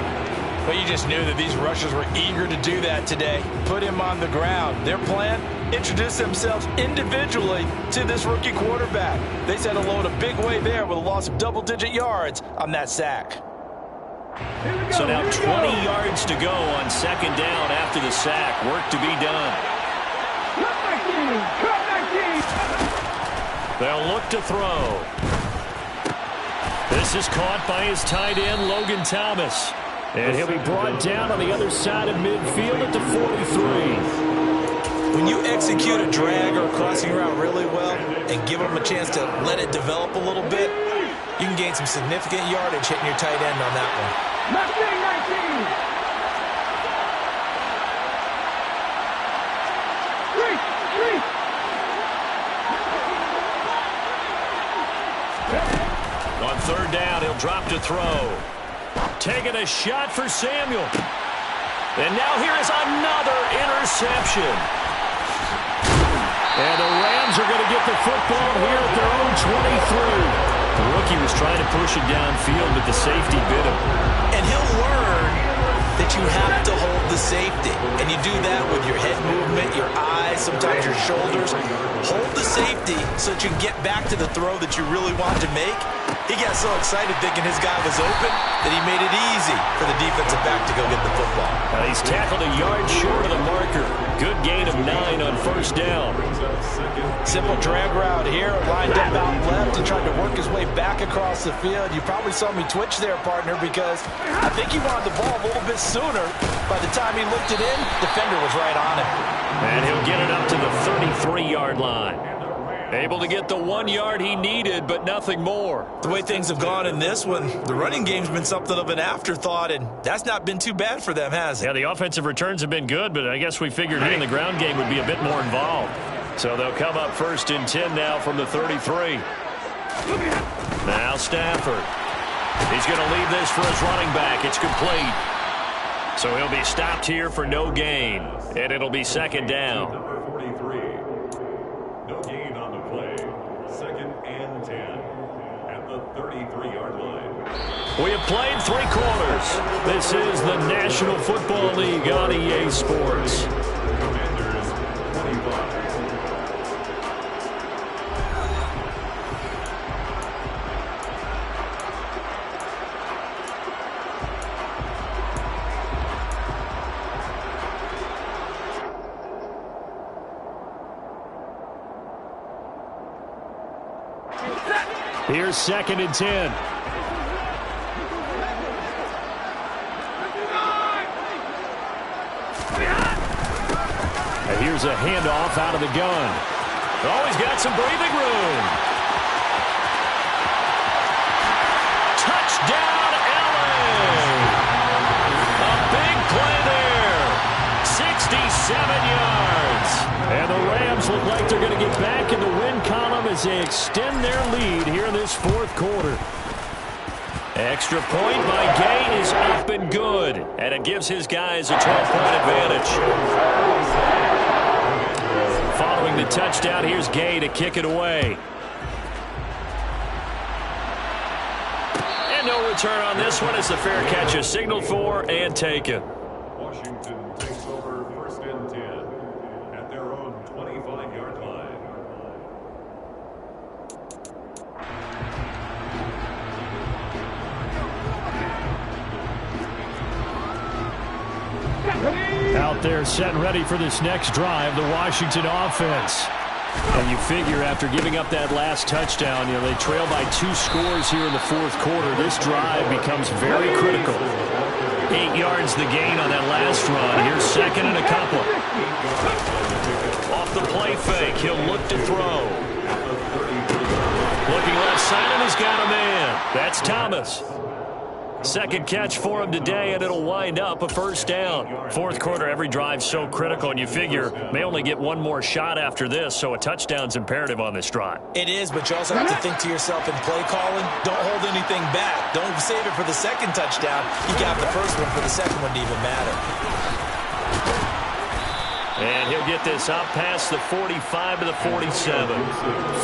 But you just knew that these rushers were eager to do that today. Put him on the ground. Their plan, introduce themselves individually to this rookie quarterback. They set a load a big way there with a loss of double-digit yards on that sack. So now 20 yards to go on 2nd down after the sack. Work to be done. They'll look to throw. This is caught by his tight end, Logan Thomas. And he'll be brought down on the other side of midfield at the 43. When you execute a drag or a crossing route really well and give them a chance to let it develop a little bit, you can gain some significant yardage hitting your tight end on that one. 19. On 3rd down, he'll drop to throw. Taking a shot for Samuel. And now here is another interception. And the Rams are going to get the football here at their own 23. The rookie was trying to push it downfield, but the safety bit him. And he'll learn that you have to hold the safety. And you do that with your head movement, your eyes, sometimes your shoulders. Hold the safety so that you can get back to the throw that you really want to make. He got so excited thinking his guy was open that he made it easy for the defensive back to go get the football. He's tackled a yard short of the marker. Good gain of 9 on first down. Simple drag route here, lined up out left and tried to work his way back across the field. You probably saw me twitch there, partner, because I think he wanted the ball a little bit sooner. By the time he looked it in, defender was right on him. And he'll get it up to the 33-yard line. Able to get the 1 yard he needed, but nothing more. The way things have gone in this one, the running game's been something of an afterthought, and that's not been too bad for them, has it? Yeah, the offensive returns have been good, but I guess we figured he in the ground game would be a bit more involved. So they'll come up 1st and 10 now from the 33. Now Stafford. He's going to leave this for his running back. It's complete. So he'll be stopped here for no gain, and it'll be 2nd down. Number 43. No gain on the play. 2nd and 10 at the 33-yard line. We have played 3 quarters. This is the National Football League on EA Sports. Commanders 25. Here's 2nd and 10. And here's a handoff out of the gun. Oh, he's got some breathing room. Touchdown, LA! A big play there. 67 yards. And the Rams look like they're going to get back in the win column as they extend their lead here in this 4th quarter. Extra point by Gay is up and good. And it gives his guys a 12-point advantage. Following the touchdown, here's Gay to kick it away. And no return on this one as the fair catch is signaled for and taken. Washington takes over 1st and 10 at their own 25-yard line. Out there set and ready for this next drive, the Washington offense. And you figure after giving up that last touchdown, they trail by 2 scores here in the 4th quarter. This drive becomes very critical. 8 yards the gain on that last run. Here's 2nd and a couple. Off the play fake, he'll look to throw. Looking left side, and he's got a man. That's Thomas. 2nd catch for him today, and it'll wind up a 1st down. 4th quarter, every drive's so critical, and you figure may only get 1 more shot after this, so a touchdown's imperative on this drive. It is, but you also have to think to yourself in play calling, don't hold anything back. Don't save it for the 2nd touchdown. You got the 1st one for the 2nd one to even matter. And he'll get this up past the 45 to the 47.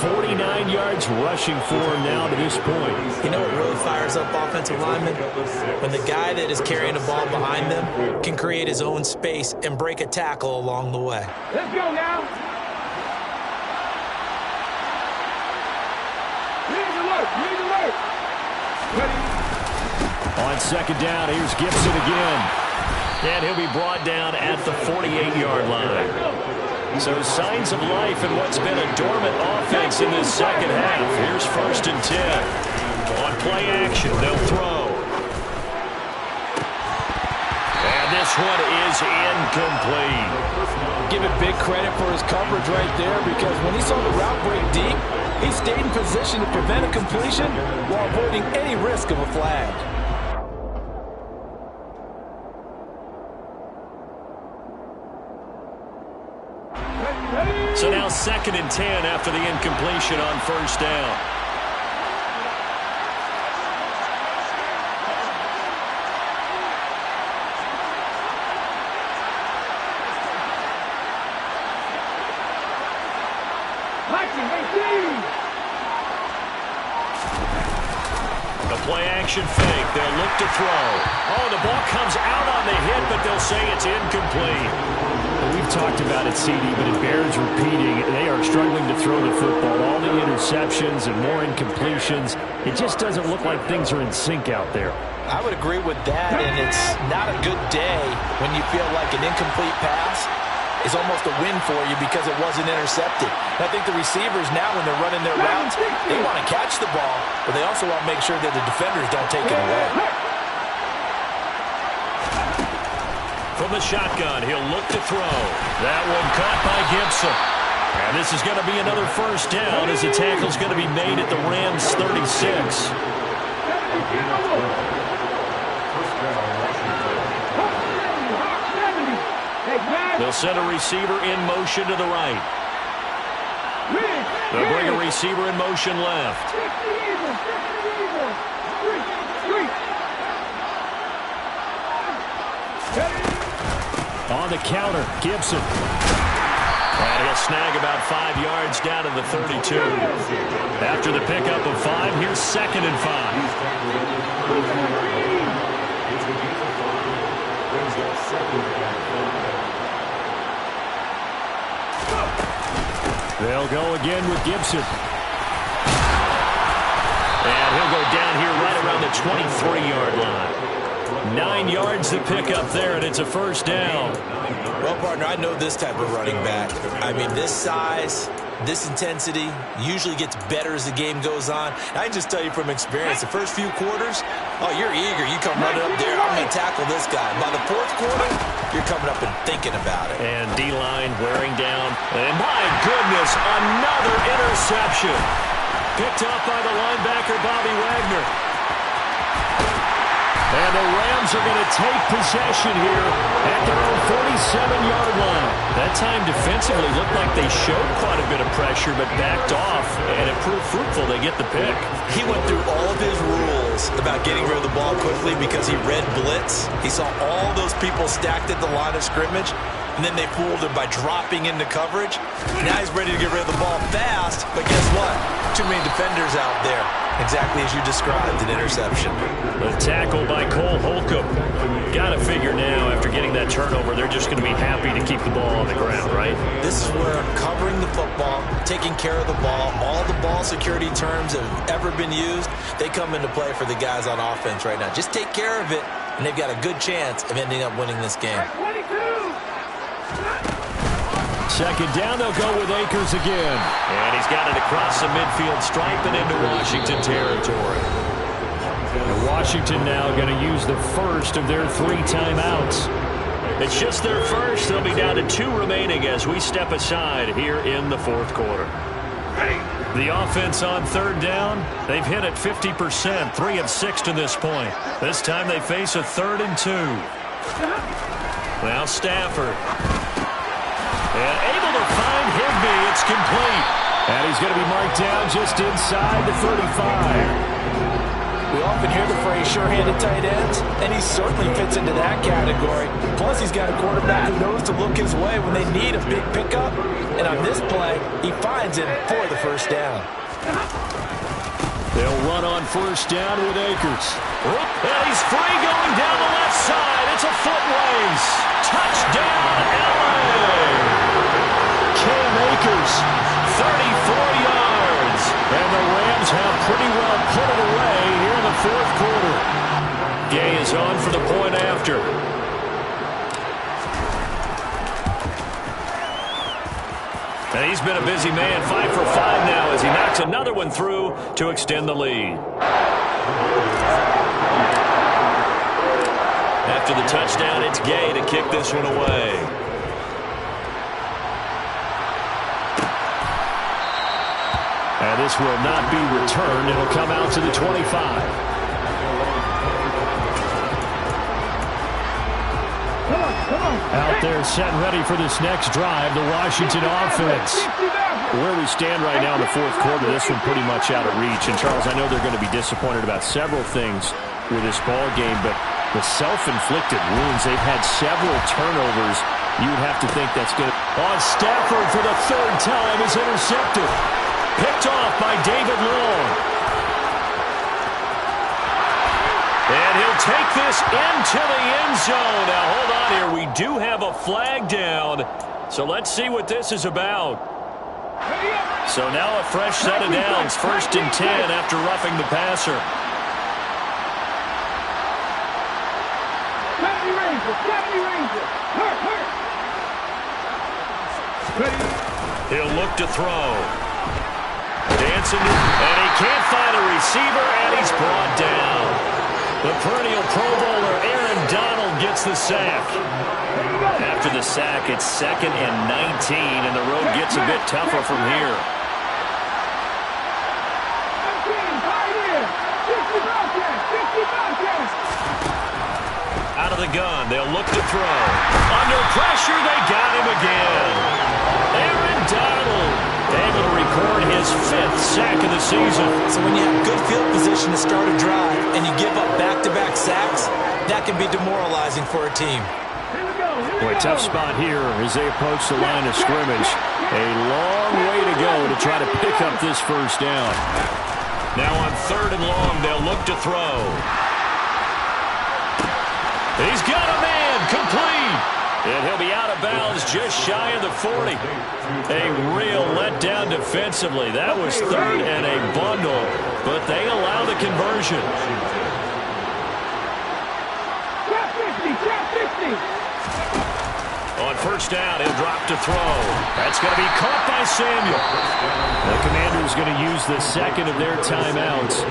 49 yards rushing for him now to this point. You know what really fires up offensive linemen? When the guy that is carrying the ball behind them can create his own space and break a tackle along the way. Let's go now. Need alert. Ready. On 2nd down, here's Gibson again. And he'll be brought down at the 48-yard line. So signs of life in what's been a dormant offense in this 2nd half. Here's 1st and 10. On play action, they'll throw. And this one is incomplete. Give it big credit for his coverage right there, because when he saw the route break deep, he stayed in position to prevent a completion while avoiding any risk of a flag. So now 2nd and 10 after the incompletion on 1st down. The play-action fake. They'll look to throw. Oh, the ball comes out on the hit, but they'll say it's incomplete. Well, we've talked about it, CD, but it bears repeating. They are struggling to throw the football. All the interceptions and more incompletions. It just doesn't look like things are in sync out there. I would agree with that, and it's not a good day when you feel like an incomplete pass is almost a win for you because it wasn't intercepted. And I think the receivers now, when they're running their routes, they want to catch the ball, but they also want to make sure that the defenders don't take it away. From the shotgun, he'll look to throw. That one caught by Gibson. And this is going to be another first down as the tackle's going to be made at the Rams 36. They'll send a receiver in motion to the right. They'll bring a receiver in motion left. On the counter, Gibson. And he'll snag about 5 yards down to the 32. After the pickup of 5, here's 2nd and 5. They'll go again with Gibson. And he'll go down here right around the 23-yard line. 9 yards to pick up there, and it's a first down. Well, partner, I know this type of running back. I mean, this size, this intensity usually gets better as the game goes on. I can just tell you from experience, the first few quarters, oh, you're eager. You come running up there, I'm going to tackle this guy. By the 4th quarter, you're coming up and thinking about it. And D-line wearing down. And my goodness, another interception. Picked up by the linebacker, Bobby Wagner. And the Rams are going to take possession here at their own 47-yard line. That time defensively looked like they showed quite a bit of pressure but backed off, and it proved fruitful. They get the pick. He went through all of his rules about getting rid of the ball quickly because he read blitz. He saw all those people stacked at the line of scrimmage, and then they fooled him by dropping into coverage. Now he's ready to get rid of the ball fast, but guess what? Too many defenders out there. Exactly as you described, an interception. The tackle by Cole Holcomb. Got to figure now, after getting that turnover, they're just going to be happy to keep the ball on the ground, right? This is where covering the football, taking care of the ball, all the ball security terms that have ever been used, they come into play for the guys on offense right now. Just take care of it, and they've got a good chance of ending up winning this game. 2nd down, they'll go with Akers again. And he's got it across the midfield stripe and into Washington territory. And Washington now going to use the first of their 3 timeouts. It's just their first. They'll be down to 2 remaining as we step aside here in the 4th quarter. The offense on 3rd down, they've hit it 50%, 3 of 6 to this point. This time they face a 3rd and 2. Now Stafford. And able to find Higbee. It's complete. And he's going to be marked down just inside the 35. We often hear the phrase sure-handed tight ends, and he certainly fits into that category. Plus, he's got a quarterback who knows to look his way when they need a big pickup. And on this play, he finds it for the first down. They'll run on 1st down with Akers. And he's free going down the left side. It's a foot race. Touchdown, LA! Cam Akers, 34 yards. And the Rams have pretty well put it away here in the 4th quarter. Gay is on for the point after. And he's been a busy man, 5 for 5 now as he knocks another one through to extend the lead. After the touchdown, it's Gay to kick this one away. And this will not be returned. It'll come out to the 25. Out there set and ready for this next drive, the Washington offense. Where we stand right now in the 4th quarter, this one pretty much out of reach. And, Charles, I know they're going to be disappointed about several things with this ball game, but the self-inflicted wounds, they've had several turnovers. You would have to think that's good. On Stafford for the 3rd time is intercepted. Picked off by David Long. And he'll take this into the end zone. Now, hold on here. We do have a flag down. So let's see what this is about. So now a fresh set of downs. 1st and 10 after roughing the passer. He'll look to throw. Dancing, and he can't find a receiver, and he's brought down. The perennial Pro Bowler Aaron Donald gets the sack. After the sack, it's 2nd and 19, and the road gets a bit tougher from here. Out of the gun, they'll look to throw. Under pressure, they got him again. Aaron Donald able to record his 5th sack of the season. So when you have good field position to start a drive and you give up back-to-back sacks, that can be demoralizing for a team. Boy, tough spot here as they approach the line of scrimmage. A long way to go to try to pick up this 1st down. Now on 3rd and long, they'll look to throw. He's got a man, complete. And he'll be out of bounds just shy of the 40. A real letdown defensively. That was 3rd and a bundle, but they allow the conversion. On 1st down, he'll drop to throw. That's going to be caught by Samuel. The Commanders going to use the 2nd of their timeouts,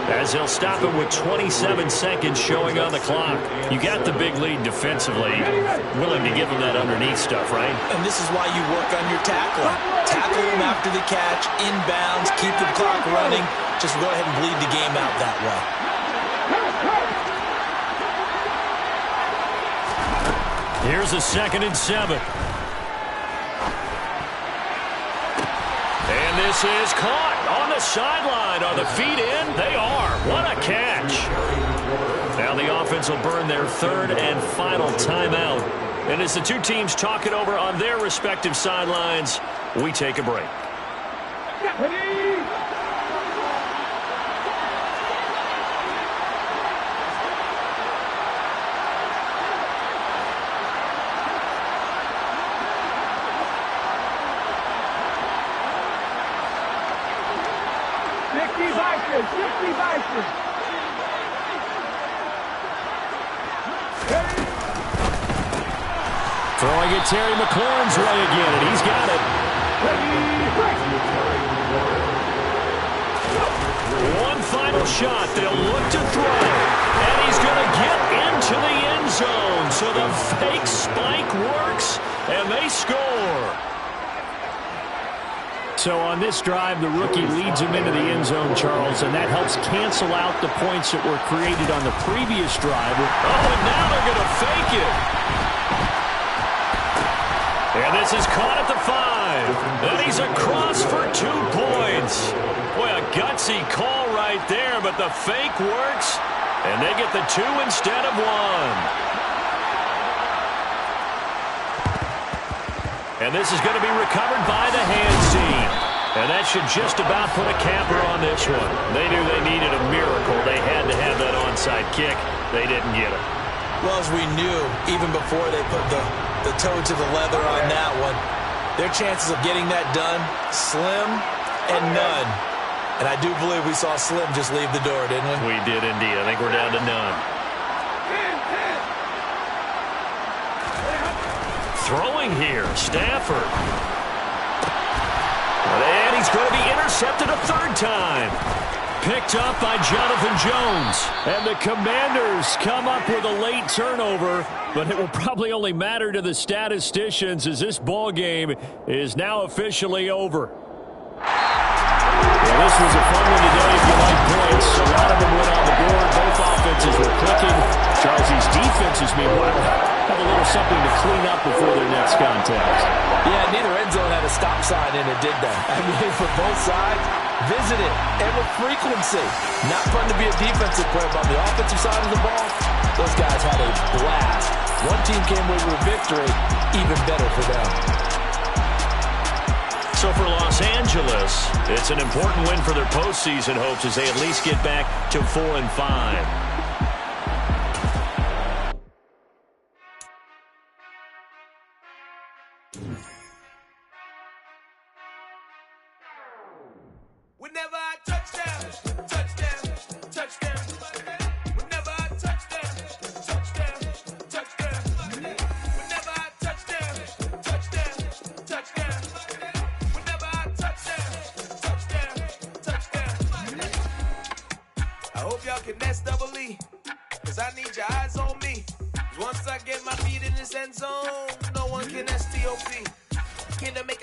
as they'll stop it with 27 seconds showing on the clock. You got the big lead defensively. Willing to give them that underneath stuff, right? And this is why you work on your tackling. Tackle them after the catch, inbounds, keep the clock running. Just go ahead and bleed the game out that way. Here's a 2nd and 7. And this is caught on the sideline. Are the feet in? They are. What a catch. Now the offense will burn their 3rd and final timeout. And as the two teams talk it over on their respective sidelines, we take a break. throwing it Terry McLaurin's way again, and he's got it. One final shot. They'll look to throw, and he's going to get into the end zone. So the fake spike works, and they score. So on this drive, the rookie leads him into the end zone, Charles, and that helps cancel out the points that were created on the previous drive. Oh, and now they're going to fake it. And this is caught at the 5. And he's across for 2 points. Boy, a gutsy call right there, but the fake works, and they get the 2 instead of 1. And this is going to be recovered by the hands team. And that should just about put a capper on this one. They knew they needed a miracle. They had to have that onside kick. They didn't get it. Well, as we knew, even before they put the toe to the leather on that one, their chances of getting that done, slim and none. And I do believe we saw Slim just leave the door, didn't we? We did indeed. I think we're down to none. Throwing here, Stafford. And he's going to be intercepted a 3rd time. Picked up by Jonathan Jones. And the Commanders come up with a late turnover, but it will probably only matter to the statisticians as this ball game is now officially over. Well, this was a fun one today if you like points. A lot of them went on the board. Both offenses were clicking. Charles, these defenses, meanwhile, have a little something to clean up before their next contest. Yeah, neither end zone had a stop sign in it, did they? I mean, for both sides, visit it, and with frequency. Not fun to be a defensive player, but on the offensive side of the ball, those guys had a blast. One team came away with a victory, even better for them. So for Los Angeles, it's an important win for their postseason hopes as they at least get back to 4-5. Whenever I touchdown, touchdown, touchdown. Whenever I touchdown, touchdown, touchdown. Whenever I touchdown, touchdown, touchdown. Whenever I touchdown, touchdown, touchdown. I hope y'all can nest double E, cause I need your eyes on me. Once I get my feet in this end zone, no one can STOP. Can I make